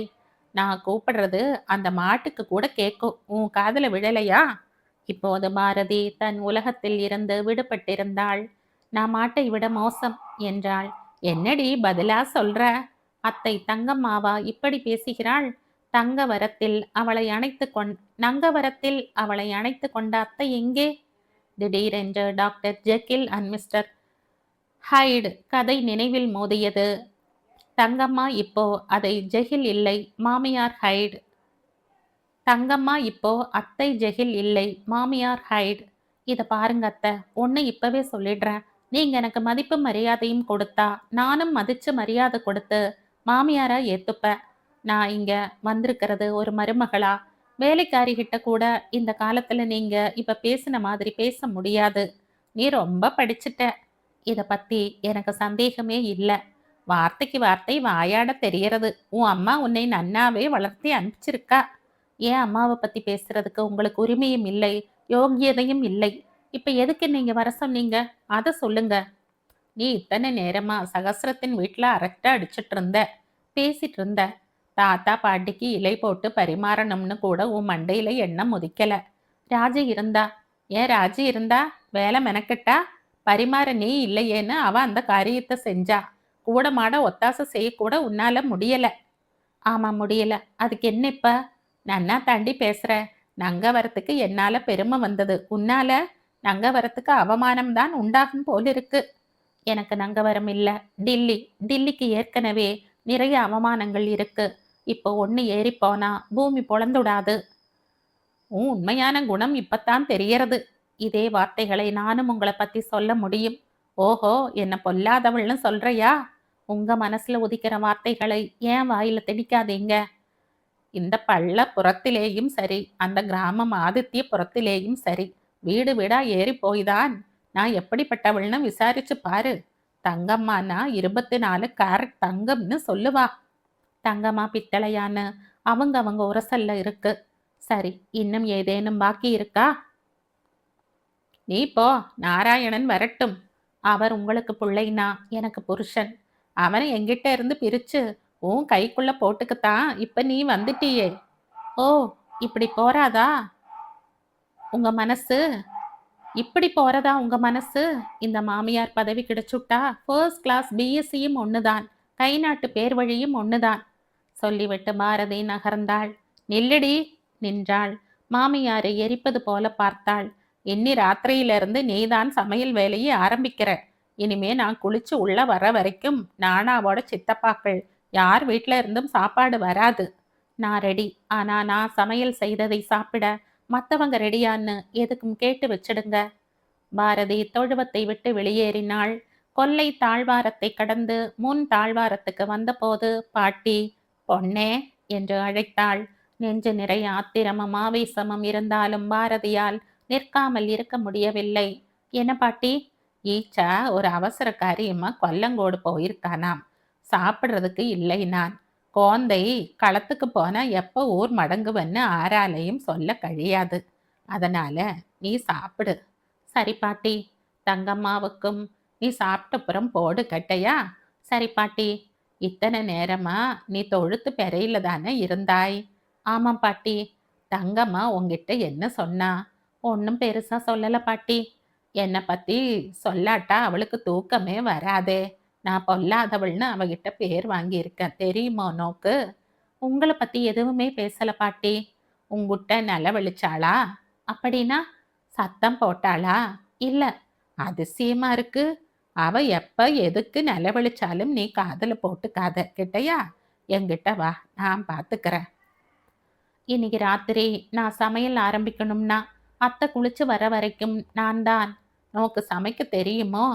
நான் கூப்பிடுறது அந்த மாட்டுக்கு கூட கேட்கும். உன் காதுல விழலையா? இப்போது பாரதி தன் உலகத்தில் இருந்து விடுபட்டிருந்தாள். நான் மாட்டை விட மோசம் என்றாள். என்னடி பதிலா சொல்ற? அத்தை தங்கம்மாவா இப்படி பேசுகிறாள்? தங்கவரத்தில் அவளை நங்கவரத்தில் அவளை அணைத்து கொண்ட அத்தை எங்கே? திடீரென்று டாக்டர் ஜெக்கில் அண்ட் மிஸ்டர் ஹைடு கதை நினைவில் மோதியது. தங்கம்மா இப்போ அதை ஜெகில் இல்லை, மாமியார் ஹைடு. தங்கம்மா இப்போ அத்தை ஜெகில் இல்லை, மாமியார் ஹைடு. இதை பாருங்க அத்தை, ஒன்று இப்பவே சொல்லிடுறேன். நீங்க எனக்கு மதிப்பு மரியாதையும் கொடுத்தா நானும் மதிச்சு மரியாதை கொடுத்து மாமியாரா ஏத்துப்பேன். நான் இங்க வந்திருக்கிறது ஒரு மருமகளா. வேலைக்காரிகிட்ட கூட இந்த காலத்துல நீங்க இப்ப பேசின மாதிரி பேச முடியாது. நீ ரொம்ப படிச்சுட்ட. இத பத்தி எனக்கு சந்தேகமே இல்லை. வார்த்தைக்கு வார்த்தை வாயாட தெரியறது. உன் அம்மா உன்னை நன்னாவே வளர்த்தி அனுப்பிச்சிருக்கா. ஏன் அம்மாவை பத்தி பேசுறதுக்கு உங்களுக்கு உரிமையும் இல்லை, யோகியதையும் இல்லை. இப்ப எதுக்கு நீங்க வர சொன்னீங்க? அதை சொல்லுங்க. நீ இத்தனை நேரமா சகஸ்ரத்தின் வீட்டுல அரட்டை அடிச்சிட்டு இருந்த, பேசிட்டு இருந்த. தாத்தா பாட்டிக்கு இலை போட்டு பரிமாறணும்னு கூட உன் மண்டையில எண்ணம் முதிக்கல. ராஜி இருந்தா. ஏன் ராஜி இருந்தா வேலை மெனக்கிட்டா? பரிமாற நீ இல்லையேன்னு அவ அந்த காரியத்தை செஞ்சா. கூட மாட ஒத்தாசை செய்யக்கூட உன்னால முடியல. ஆமா முடியல. அதுக்கு என்ன இப்ப? நன்னா தாண்டி பேசுற. நங்கவரத்துக்கு என்னால பெருமை வந்தது. உன்னால நங்கவரத்துக்கு அவமானம் தான் உண்டாகும் போல இருக்கு. எனக்கு நங்கவரம் இல்ல. டில்லிக்கு ஏற்கனவே நிறைய அவமானங்கள் இருக்கு. இப்போ ஒண்ணு ஏறி போனா பூமி பொழந்துடாது. உண்மையான குணம் இப்பத்தான் தெரியறது. இதே வார்த்தைகளை நானும் உங்களை பத்தி சொல்ல முடியும். ஓஹோ, என்ன பொல்லாதவள்னு சொல்றியா? உங்க மனசுல உதிக்கிற வார்த்தைகளை ஏன் வாயில திணிக்காதீங்க. இந்த பள்ள புறத்திலேயும் சரி, அந்த கிராமம் ஆதித்ய புறத்திலேயும் சரி, வீடு வீடா ஏறி போய்தான் நான் எப்படிப்பட்டவள்னு விசாரிச்சு பாரு. தங்கம்மானா 24 கேரட் தங்கம்னு சொல்லுவா. தங்கமா பித்தளையான்னு அவங்க அவங்க உரசல்ல இருக்கு. சரி, இன்னும் ஏதேனும் பாக்கி இருக்கா? நீ போ, நாராயணன் வரட்டும். அவர் உங்களுக்கு புள்ளைனா எனக்கு புருஷன். அவனை என்கிட்ட இருந்து பிரிச்சு உன் கைக்குள்ள போட்டுக்கத்தான் இப்ப நீ வந்துட்டியே. ஓ, இப்படி போறாதா உங்க மனசு? இப்படி போறதா உங்க மனசு? இந்த மாமியார் பதவி கிடைச்சுட்டா ஃபர்ஸ்ட் கிளாஸ் பிஎஸ்சியும் ஒண்ணுதான், கை நாட்டு பேர் வழியும் ஒண்ணுதான் சொல்லிவிட்டு பாரதி நகர்ந்தாள். நில்லடி. நின்றாள். மாமியாரை எரிப்பது போல பார்த்தாள். இன்னி ராத்திரியிலிருந்து நீதான் சமையல் வேலையை ஆரம்பிக்கிற. இனிமே நான் குளிச்சு உள்ள வர வரைக்கும் நானாவோட சித்தப்பாக்கள் யார் வீட்ல இருந்தும் சாப்பாடு வராது. நான் ரெடி. ஆனா நான் சமையல் செய்ததை சாப்பிட மத்தவங்க ரெடியான்னு எதுக்கும் கேட்டு வச்சிடுங்க. பாரதி தொழுவத்தை விட்டு வெளியேறினாள். கொல்லை தாழ்வாரத்தை கடந்து முன் தாழ்வாரத்துக்கு வந்தபோது பாட்டி, பொன்னே என்று அழைத்தாள். நெஞ்சு நிறைய ஆத்திரமும் ஆவேசமும் இருந்தாலும் பாரதியால் நிற்காமல் இருக்க முடியவில்லை. என்ன பாட்டி? ஈச்சா ஒரு அவசர காரியமா கொல்லங்கோடு போயிருக்கானாம். சாப்பிட்றதுக்கு இல்லை. நான் கோந்தை களத்துக்கு போனா எப்ப ஊர் மடங்குவன்னு ஆராலையும் சொல்ல கழியாது. அதனால நீ சாப்பிடு. சரி பாட்டி. தங்கம்மாவுக்கும் நீ சாப்பிட்டப்புறம் போடு கட்டையா? சரி பாட்டி. இத்தனை நேரமா நீ தொழுத்து பெறையில தானே இருந்தாய்? ஆமாம் பாட்டி. தங்கம்மா உன்கிட்ட என்ன சொன்னா? ஒன்றும் பெருசா சொல்லல பாட்டி. என்னை பத்தி சொல்லாட்டா அவளுக்கு தூக்கமே வராதே. நான் பொல்லாதவள்னு அவகிட்ட பேர் வாங்கியிருக்கேன், தெரியுமோ நோக்கு? உங்களை பத்தி எதுவுமே பேசல பாட்டி. உங்குட்ட நிலவழிச்சாளா? அப்படின்னா சத்தம் போட்டாளா? இல்ல. அதிசயமா இருக்கு. அவ எப்ப எதுக்கு நிலவழிச்சாலும் நீ காதுல போட்டுக்காத கிட்டையா. என்கிட்ட வா, நான் பாத்துக்கிறேன். இன்னைக்கு ராத்திரி நான் சமையல் ஆரம்பிக்கணும்னா அத்தை குளிச்சு வர வரைக்கும் நான் தான். நோக்கு சமைக்க தெரியுமோ?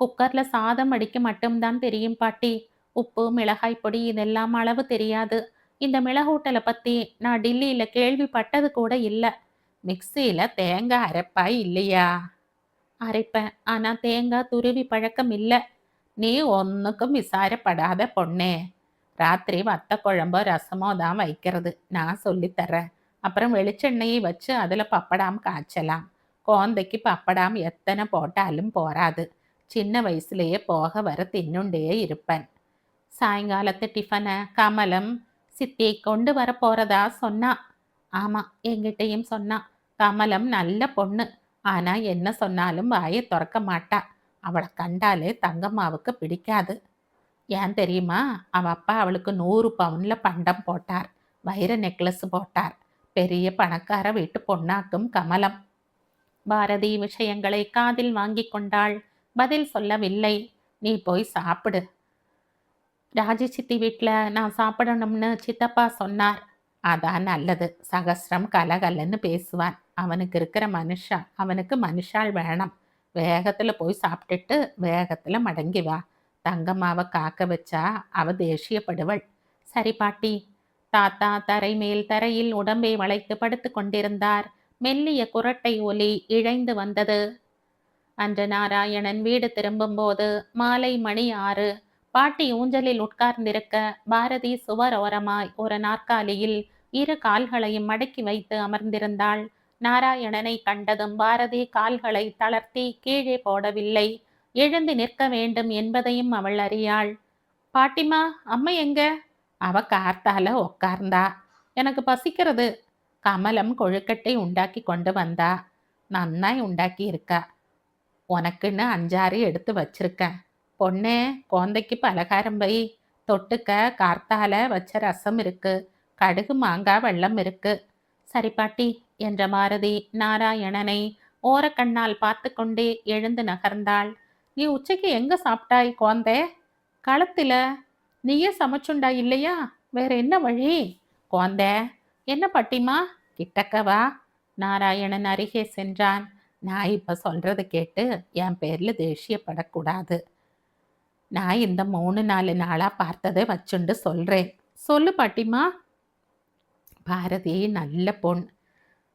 குக்கர்ல சாதம் அடிக்க மட்டும்தான் தெரியும் பாட்டி. உப்பு மிளகாய் பொடி இதெல்லாம் அளவு தெரியாது. இந்த மிளகூட்டலை பத்தி நான் டில்லியில கேள்விப்பட்டது கூட இல்லை. மிக்சியில தேங்காய் அரைப்பாய் இல்லையா? அரைப்பேன். ஆனா தேங்காய் துருவி பழக்கம் இல்லை. நீ ஒன்றுக்கும் விசாரப்படாத பொண்ணே. ராத்திரி வத்த குழம்போ ரசமோ தான் வைக்கிறது. நான் சொல்லித்தர்றேன். அப்புறம் வெளிச்செண்ணெயை வச்சு அதில் பப்படாம் காய்ச்சலாம். கோந்தைக்கு பப்படாம் எத்தனை போட்டாலும் போராது. சின்ன வயசுலேயே போக வர தின்னுண்டே இருப்பேன். சாயங்காலத்து டிஃபனை கமலம் சித்தி கொண்டு வர போறதா சொன்னா. ஆமா, என்கிட்டையும் சொன்னா. கமலம் நல்ல பொண்ணு. ஆனா என்ன சொன்னாலும் வாயை திறக்க மாட்டா. அவளை கண்டாலே தங்கம்மாவுக்கு பிடிக்காது. ஏன் தெரியுமா? அவ அப்பா அவளுக்கு 100 பவுன்ல பண்டம் போட்டார். வைர நெக்லஸ் போட்டார். பெரிய பணக்கார வீட்டு பொண்ணாக்கும் கமலம். பாரதி விஷயங்களை காதில் வாங்கி கொண்டாள். பதில் சொல்லவில்லை. நீ போய் சாப்பிடு. ராஜி சித்தி வீட்டில் நான் சாப்பிடணும்னு சித்தப்பா சொன்னார். அதான் நல்லது. சகஸ்ரம் கலகலன்னு பேசுவான். அவனுக்கு இருக்கிற அவனுக்கு மனுஷால் வேணும். வேகத்தில் போய் சாப்பிட்டுட்டு வேகத்தில் மடங்கி வா. தங்கம்மாவை காக்க வச்சா அவ தேசியப்படுவள். சரி பாட்டி. தாத்தா தரை மேல் தரையில் உடம்பை வளைத்து படுத்து கொண்டிருந்தார். மெல்லிய குரட்டை ஒலி இழைந்து வந்தது. அன்று நாராயணன் வீடு திரும்பும்போது மாலை மணி 6. பாட்டி ஊஞ்சலில் உட்கார்ந்திருக்க பாரதி சுவர் ஓரமாய் ஒரு நாற்காலியில் 2 கால்களையும் மடக்கி வைத்து அமர்ந்திருந்தாள். நாராயணனை கண்டதும் பாரதி கால்களை தளர்த்தி கீழே போடவில்லை. எழுந்து நிற்க வேண்டும் என்பதையும் அவள் அறியாள். பாட்டிமா, அம்மா எங்க? அவ கார்த்தால உக்கார்ந்தா. எனக்கு பசிக்கிறது. கமலம் கொழுக்கட்டை உண்டாக்கி கொண்டு வந்தா. நன்னாய் உண்டாக்கி இருக்கா. உனக்குன்னு 5-6 எடுத்து வச்சிருக்கேன். பொண்ணே, குழந்தைக்கு பலகாரம் வை. தொட்டுக்க கார்த்தால வச்ச ரசம் இருக்கு. கடுகு மாங்காய் வெல்லம் இருக்கு. சரி பாட்டி என்ற பாரதி நாராயணனை ஓரக்கண்ணால் பார்த்து கொண்டே எழுந்து நகர்ந்தாள். நீ உச்சைக்கு எங்க சாப்பிட்டாய் குழந்தை? களத்துல. நீயே சமைச்சுண்டா இல்லையா? வேற என்ன வழி? குழந்தை. என்ன பாட்டிமா? கிட்டக்கவா. நாராயணன் அருகே சென்றான். நான் இப்ப சொல்றதை கேட்டு என் பேர்ல தேசியப்படக்கூடாது. நான் இந்த 3-4 நாளா பார்த்ததை வச்சுண்டு சொல்றேன். சொல்லு பாட்டிமா. பாரதி நல்ல பொண்.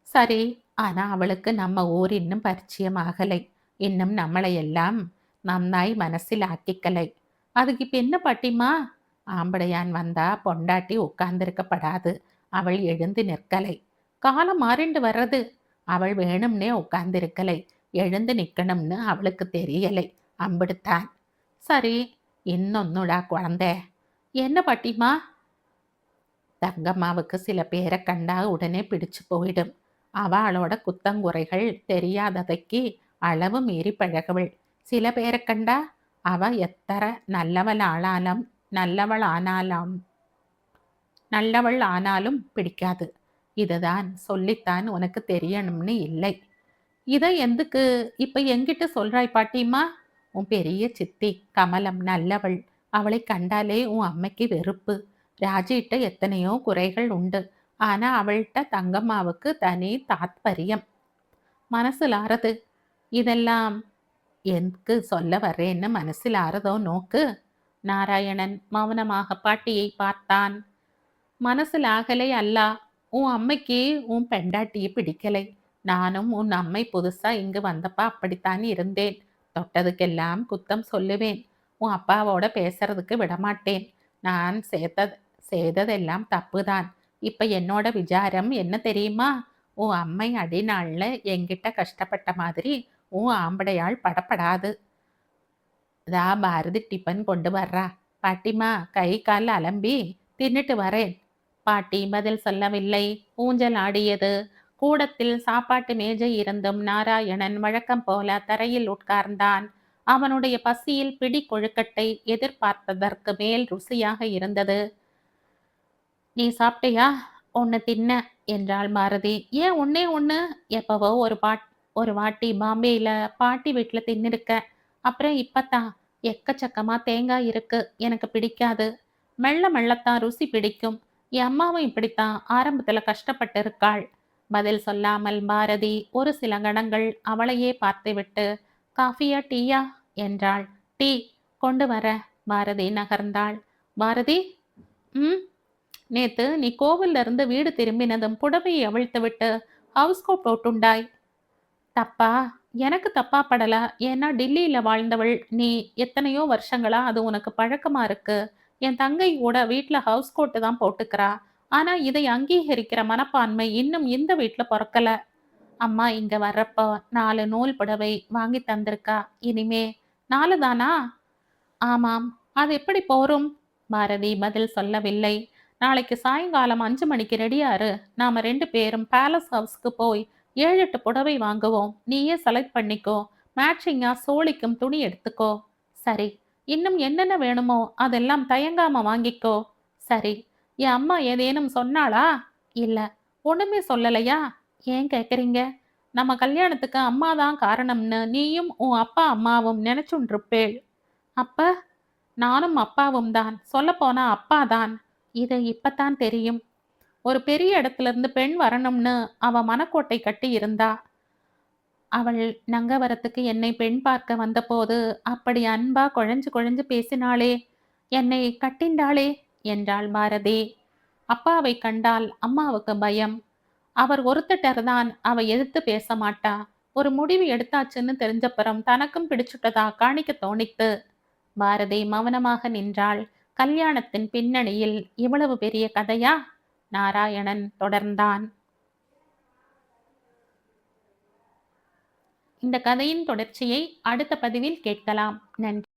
சரி, ஆனா அவளுக்கு நம்ம ஊர் இன்னும் பரிச்சயம் ஆகலை. இன்னும் நம்மளை எல்லாம் நன்னாய் மனசில் ஆக்கிக்கலை. அதுக்கு இப்ப என்ன பாட்டிமா? ஆம்படையான் வந்தா பொண்டாட்டி உட்கார்ந்திருக்கப்படாது. அவள் எழுந்து நிற்கலை. காலம் மாறிண்டு வர்றது. அவள் வேணும்னே உட்கார்ந்திருக்கலை. எழுந்து நிக்கணும்னு அவளுக்கு தெரியலை. அம்பிடுத்தான். சரி, இன்னொன்னுடா குழந்தை. என்ன பாட்டிமா? தங்கம்மாவுக்கு சில பேரை கண்டா உடனே பிடிச்சு போயிடும். அவளோட குத்தங்குறைகள் தெரியாததைக்கு அளவு மீறி பழகவள். சில பேரை கண்டா அவ எத்தர நல்லவள் ஆனாலும் பிடிக்காது. இதுதான் சொல்லித்தான் உனக்கு தெரியணும்னு இல்லை. இதை எதுக்கு இப்ப என்கிட்ட சொல்றாய் பாட்டிமா? உன் பெரிய சித்தி கமலம் நல்லவள். அவளை கண்டாலே உன் அம்மைக்கு வெறுப்பு. ராஜிட்ட எத்தனையோ குறைகள் உண்டு. ஆனா அவள்கிட்ட தங்கம்மாவுக்கு தனி தாத்பரியம். மனசுல ஆறது. இதெல்லாம் எதுக்கு சொல்ல வர்றேன்னு மனசில் ஆறதோ நோக்கு. நாராயணன் மௌனமாக பாட்டியை பார்த்தான். மனசில் ஆகலை அல்லா. உன் அம்மைக்கு உன் பெண்டாட்டியை பிடிக்கலை. நானும் உன் அம்மை புதுசா இங்கு வந்தப்ப அப்படித்தான் இருந்தேன். தொட்டதுக்கெல்லாம் குத்தம் சொல்லுவேன். உன் அப்பாவோட பேசுறதுக்கு விடமாட்டேன். நான் செய்ததெல்லாம் தப்புதான். இப்ப என்னோட விசாரம் என்ன தெரியுமா? உன் அம்மை அடிநாள்ல என்கிட்ட கஷ்டப்பட்ட மாதிரி உன் ஆம்படையாள் படப்படாது. பாரதி டிஃபன் கொண்டு வர்றா. பாட்டிமா கை கால் அலம்பி தின்னுட்டு வரேன். பாட்டி பதில் சொல்லவில்லை. ஊஞ்சல் ஆடியது. கூடத்தில் சாப்பாட்டு மேஜை இருந்தும் நாராயணன் வழக்கம் போல தரையில் உட்கார்ந்தான். அவனுடைய பசியில் பிடி கொழுக்கட்டை எதிர்பார்த்ததற்கு மேல் ருசியாக இருந்தது. நீ சாப்பிட்டியா? ஒன்று தின்ன என்றாள் பாரதி. ஏன் ஒன்னே ஒன்று? எப்பவோ ஒரு வாட்டி பாம்பேயில் பாட்டி வீட்டில் தின்னிருக்க. அப்புறம் இப்பத்தான். எக்கச்சக்கமா தேங்காய் இருக்கு. எனக்கு பிடிக்காது. மெல்ல மெல்லத்தான் ருசி பிடிக்கும். என் அம்மாவும் இப்படித்தான் ஆரம்பத்துல கஷ்டப்பட்டு இருக்காள். பதில் சொல்லாமல் பாரதி ஒரு சில கணங்கள் அவளையே பார்த்துவிட்டு காஃபியா டீயா என்றாள். டீ கொண்டு வர. பாரதி நகர்ந்தாள். பாரதி, நேத்து நீ கோவில்ல இருந்து வீடு திரும்பினதும் புடவையை அவிழ்த்து விட்டு ஹவுஸ் கோட் போட்டுண்டாய். தப்பா? எனக்கு தப்பா படல. ஏன்னா டில்லியில வாழ்ந்தவள் நீ. எத்தனையோ வருஷங்களா அது உனக்கு பழக்கமா இருக்கு. என் தங்கை கூட வீட்டுல ஹவுஸ் கோட்டு தான் போட்டுக்கிறா. ஆனா இதை அங்கீகரிக்கிற மனப்பான்மை இன்னும் இந்த வீட்டுல பிறக்கல. அம்மா இங்க வர்றப்போ 4 நூல் புடவை வாங்கி தந்திருக்கா. இனிமே 4 தானா? ஆமாம். அது எப்படி போரும்? பாரதி பதில் சொல்லவில்லை. நாளைக்கு சாயங்காலம் 5 மணிக்கு ரெடியாரு. நாம 2 பேரும் பேலஸ் ஹவுஸ்க்கு போய் 7-8 புடவை வாங்குவோம். நீயே செலக்ட் பண்ணிக்கோ. மேட்சிங்கா சோழிக்கும் துணி எடுத்துக்கோ. சரி. இன்னும் என்னென்ன வேணுமோ அதெல்லாம் தயங்காம வாங்கிக்கோ. சரி. என் அம்மா ஏதேனும் சொன்னாளா? இல்ல. ஒண்ணுமே சொல்லலையா? ஏன் கேக்குறீங்க? நம்ம கல்யாணத்துக்கு அம்மாதான் காரணம்னு நீயும் உன் அப்பா அம்மாவும் நினைச்சுன்றிருப்பேள். அப்ப நானும் அப்பாவும் தான். சொல்லப்போனா அப்பாதான். இது இப்பத்தான் தெரியும். ஒரு பெரிய இடத்துல இருந்து பெண் வரணும்னு அவ மனக்கோட்டை கட்டி இருந்தா. அவள் நங்கவரத்துக்கு என்னை பெண் பார்க்க வந்தபோது அப்படி அன்பா குழஞ்சு குழஞ்சு பேசினாளே, என்னை கட்டிண்டாளே என்றாள் பாரதி. அப்பாவை கண்டால் அம்மாவுக்கு பயம். அவர் ஒருத்தட்டர்தான் அவ எதிர்த்து பேச மாட்டா. ஒரு முடிவு எடுத்தாச்சுன்னு தெரிஞ்சப்புறம் தனக்கும் பிடிச்சுட்டதா காணிக்க தோணித்து. பாரதி மௌனமாக நின்றாள். கல்யாணத்தின் பின்னணியில் இவ்வளவு பெரிய கதையா? நாராயணன் தொடர்ந்தான். இந்த கதையின் தொடர்ச்சியை அடுத்த பதிவில் கேட்கலாம். நன்றி.